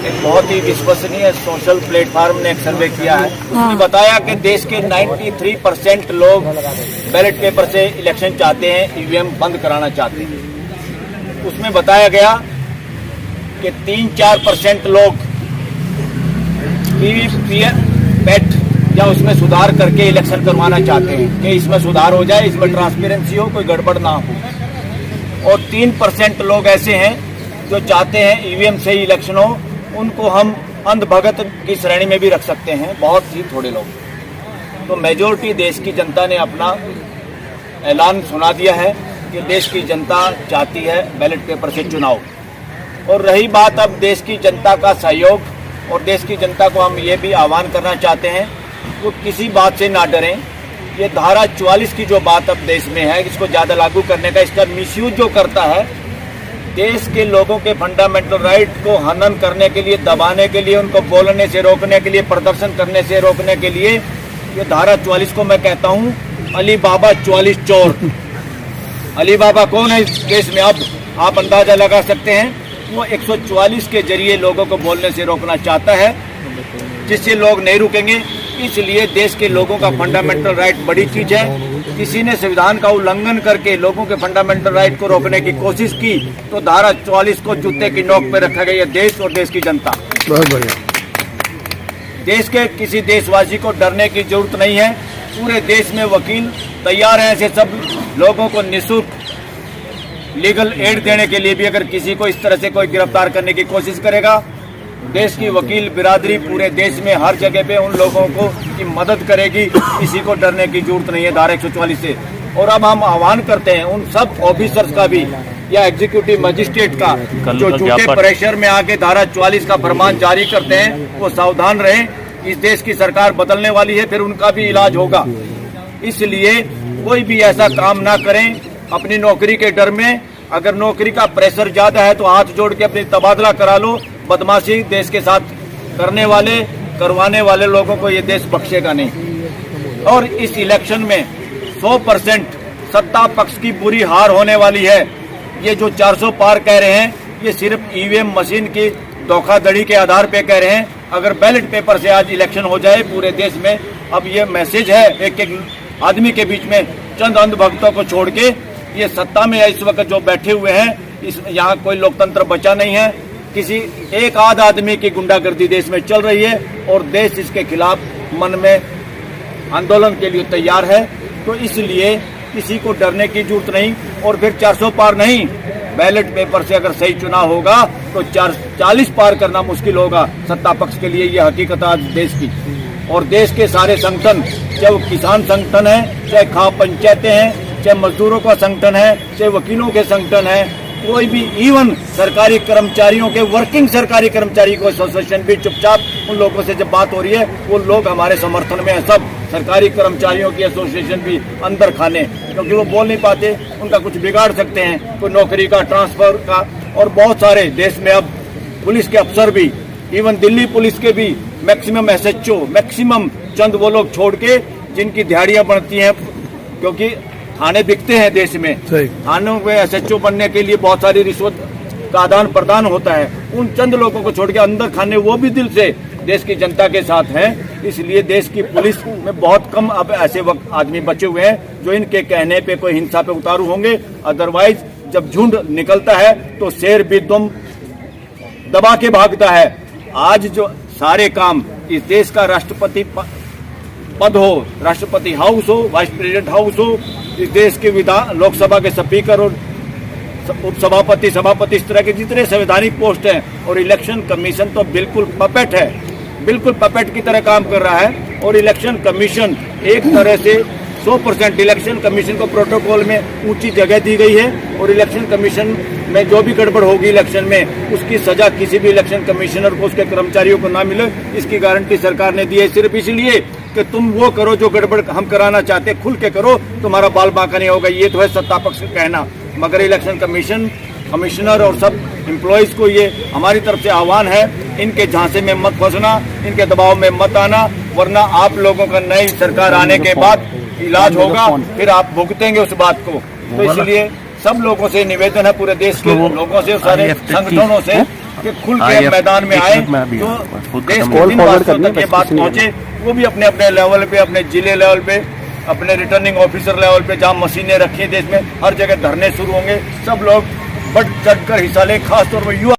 एक बहुत ही विश्वसनीय सोशल प्लेटफॉर्म ने एक सर्वे किया है। उसने बताया कि देश के 93% लोग बैलेट पेपर से इलेक्शन चाहते हैं, ईवीएम बंद कराना चाहते हैं। उसमें बताया गया कि 3-4% लोग वीवीपैट या उसमें सुधार करके इलेक्शन करवाना चाहते हैं कि इसमें सुधार हो जाए, इसमें ट्रांसपेरेंसी हो, कोई गड़बड़ ना हो। और 3% लोग ऐसे हैं जो चाहते हैं ईवीएम से ही इलेक्शन हो। उनको हम अंधभगत की श्रेणी में भी रख सकते हैं, बहुत ही थोड़े लोग। तो मेजोरिटी देश की जनता ने अपना ऐलान सुना दिया है कि देश की जनता चाहती है बैलेट पेपर से चुनाव। और रही बात अब देश की जनता का सहयोग, और देश की जनता को हम ये भी आह्वान करना चाहते हैं वो किसी बात से ना डरें। ये धारा 44 की जो बात अब देश में है, इसको ज़्यादा लागू करने का, इसका मिसयूज जो करता है, देश के लोगों के फंडामेंटल राइट को हनन करने के लिए, दबाने के लिए, उनको बोलने से रोकने के लिए, प्रदर्शन करने से रोकने के लिए, ये धारा 44 को मैं कहता हूँ अली बाबा 44 चोर। अली बाबा कौन है इस केस में? अब आप अंदाजा लगा सकते हैं। वो 144 के जरिए लोगों को बोलने से रोकना चाहता है, जिससे लोग नहीं रुकेंगे। इसलिए देश के लोगों का फंडामेंटल राइट बड़ी चीज है। किसी ने संविधान का उल्लंघन करके लोगों के फंडामेंटल राइट को रोकने की कोशिश की तो धारा 44 को जूते की नोक पे रखा गया देश और देश की जनता। बहुत बढ़िया। देश के किसी देशवासी को डरने की जरूरत नहीं है। पूरे देश में वकील तैयार हैं ऐसे सब लोगों को निःशुल्क लीगल एड देने के लिए भी। अगर किसी को इस तरह से कोई गिरफ्तार करने की कोशिश करेगा, देश की वकील बिरादरी पूरे देश में हर जगह पे उन लोगों को की मदद करेगी। किसी को डरने की जरूरत नहीं है धारा 144 से। और अब हम आह्वान करते हैं उन सब ऑफिसर्स का भी या एग्जीक्यूटिव मजिस्ट्रेट का जो झूठे प्रेशर में आके धारा 44 का फरमान जारी करते हैं, वो सावधान रहें। इस देश की सरकार बदलने वाली है, फिर उनका भी इलाज होगा। इसलिए कोई भी ऐसा काम ना करें अपनी नौकरी के डर में। अगर नौकरी का प्रेशर ज्यादा है तो हाथ जोड़ के अपनी तबादला करा लो। बदमाशी देश के साथ करने वाले, करवाने वाले लोगों को ये देश बख्शेगा नहीं। और इस इलेक्शन में 100% सत्ता पक्ष की बुरी हार होने वाली है। ये जो 400 पार कह रहे हैं, ये सिर्फ ईवीएम मशीन की धोखाधड़ी के आधार पे कह रहे हैं। अगर बैलेट पेपर से आज इलेक्शन हो जाए पूरे देश में, अब ये मैसेज है एक एक आदमी के बीच में, चंद अंधभक्तों को छोड़ के ये सत्ता में इस वक्त जो बैठे हुए हैं, इस यहाँ कोई लोकतंत्र बचा नहीं है। किसी एक आध आदमी की गुंडागर्दी देश में चल रही है और देश इसके खिलाफ मन में आंदोलन के लिए तैयार है। तो इसलिए किसी को डरने की जरूरत नहीं। और फिर 400 पार नहीं, बैलेट पेपर से अगर सही चुनाव होगा तो 40 पार करना मुश्किल होगा सत्ता पक्ष के लिए। ये हकीकत आज देश की। और देश के सारे संगठन, चाहे वो किसान संगठन है, चाहे खाप पंचायतें हैं, चाहे मजदूरों का संगठन है, चाहे वकीलों के संगठन है, कोई भी, इवन सरकारी कर्मचारियों के, वर्किंग सरकारी कर्मचारी को एसोसिएशन भी चुपचाप, उन लोगों से जब बात हो रही है वो लोग हमारे समर्थन में है। सब सरकारी कर्मचारियों की एसोसिएशन भी अंदर खाने, क्योंकि वो बोल नहीं पाते, उनका कुछ बिगाड़ सकते हैं, कोई नौकरी का, ट्रांसफर का। और बहुत सारे देश में अब पुलिस के अफसर भी, इवन दिल्ली पुलिस के भी मैक्सिमम SHO, मैक्सिमम चंद वो लोग छोड़ के जिनकी दिहाड़ियां बनती हैं, क्योंकि थाने बिकते हैं देश में। थानों में SHO बनने के लिए बहुत सारी रिश्वत का आदान प्रदान होता है। उन चंद लोगों को छोड़ के अंदर खाने वो भी दिल से देश की जनता के साथ हैं। इसलिए देश की पुलिस में बहुत कम अब ऐसे वक्त आदमी बचे हुए हैं जो इनके कहने पे कोई हिंसा पे उतारू होंगे। अदरवाइज जब झुंड निकलता है तो शेर भी दुम दबा के भागता है। आज जो सारे काम इस देश का राष्ट्रपति पद हो, राष्ट्रपति हाउस हो, वाइस प्रेसिडेंट हाउस हो, इस देश के लोकसभा के स्पीकर और उपसभापति, सभापति, इस तरह के जितने संवैधानिक पोस्ट हैं, और इलेक्शन कमीशन तो बिल्कुल पपेट है, बिल्कुल पपेट की तरह काम कर रहा है। और इलेक्शन कमीशन एक तरह से 100% इलेक्शन कमीशन को प्रोटोकॉल में ऊंची जगह दी गई है। और इलेक्शन कमीशन में जो भी गड़बड़ होगी इलेक्शन में, उसकी सजा किसी भी इलेक्शन कमिश्नर को, उसके कर्मचारियों को ना मिले, इसकी गारंटी सरकार ने दी है। सिर्फ इसलिए कि तुम वो करो जो गड़बड़ हम कराना चाहते, खुल के करो, तुम्हारा बाल बांका नहीं होगा। ये तो है सत्ता पक्ष का कहना। मगर इलेक्शन कमीशन, कमिश्नर और सब एम्प्लॉयज को ये हमारी तरफ से आह्वान है, इनके झांसे में मत फंसना, इनके दबाव में मत आना, वरना आप लोगों का नई सरकार आने के बाद इलाज होगा, फिर आप भुगतेंगे उस बात को। तो इसलिए सब लोगों से निवेदन है, पूरे देश के लोगों से, सारे संगठनों से, कि खुल के मैदान में आए, तो देश के जिन वासियों तक ये बात पहुंचे वो भी अपने अपने लेवल पे, अपने जिले लेवल पे, अपने रिटर्निंग ऑफिसर लेवल पे, जहाँ मशीनें रखी देश में, हर जगह धरने शुरू होंगे। सब लोग बढ़ चढ़ कर हिस्सा लें, खासतौर पर युवा।